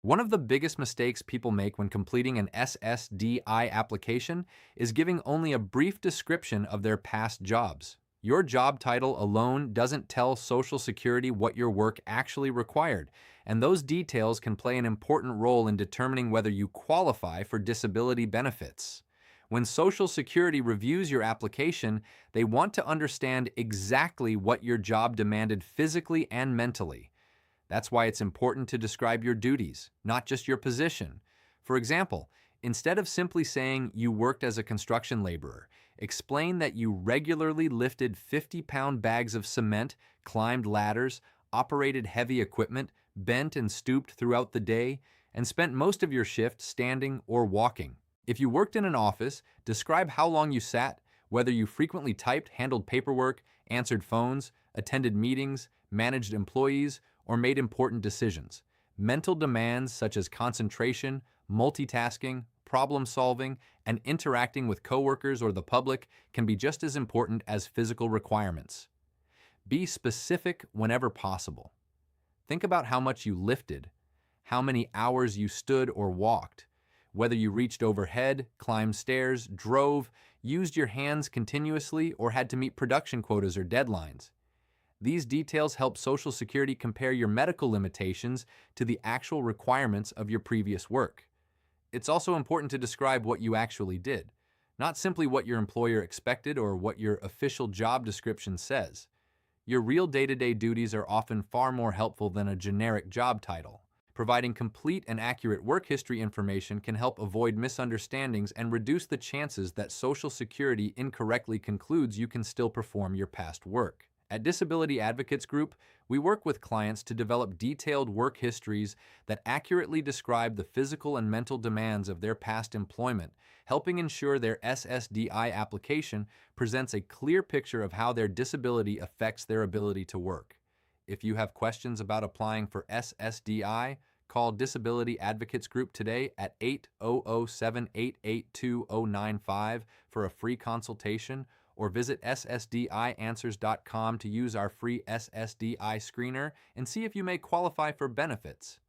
One of the biggest mistakes people make when completing an SSDI application is giving only a brief description of their past jobs. Your job title alone doesn't tell Social Security what your work actually required, and those details can play an important role in determining whether you qualify for disability benefits. When Social Security reviews your application, they want to understand exactly what your job demanded physically and mentally. That's why it's important to describe your duties, not just your position. For example, instead of simply saying you worked as a construction laborer, explain that you regularly lifted 50-pound bags of cement, climbed ladders, operated heavy equipment, bent and stooped throughout the day, and spent most of your shift standing or walking. If you worked in an office, describe how long you sat, whether you frequently typed, handled paperwork, answered phones, attended meetings, managed employees, or made important decisions. Mental demands such as concentration, multitasking, problem solving, and interacting with coworkers or the public can be just as important as physical requirements. Be specific whenever possible. Think about how much you lifted, how many hours you stood or walked, whether you reached overhead, climbed stairs, drove, used your hands continuously, or had to meet production quotas or deadlines. These details help Social Security compare your medical limitations to the actual requirements of your previous work. It's also important to describe what you actually did, not simply what your employer expected or what your official job description says. Your real day-to-day duties are often far more helpful than a generic job title. Providing complete and accurate work history information can help avoid misunderstandings and reduce the chances that Social Security incorrectly concludes you can still perform your past work. At Disability Advocates Group, we work with clients to develop detailed work histories that accurately describe the physical and mental demands of their past employment, helping ensure their SSDI application presents a clear picture of how their disability affects their ability to work. If you have questions about applying for SSDI, call Disability Advocates Group today at 800-788-2095 for a free consultation, or visit ssdianswers.com to use our free SSDI screener and see if you may qualify for benefits.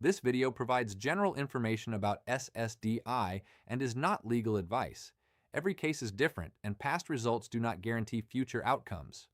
This video provides general information about SSDI and is not legal advice. Every case is different, and past results do not guarantee future outcomes.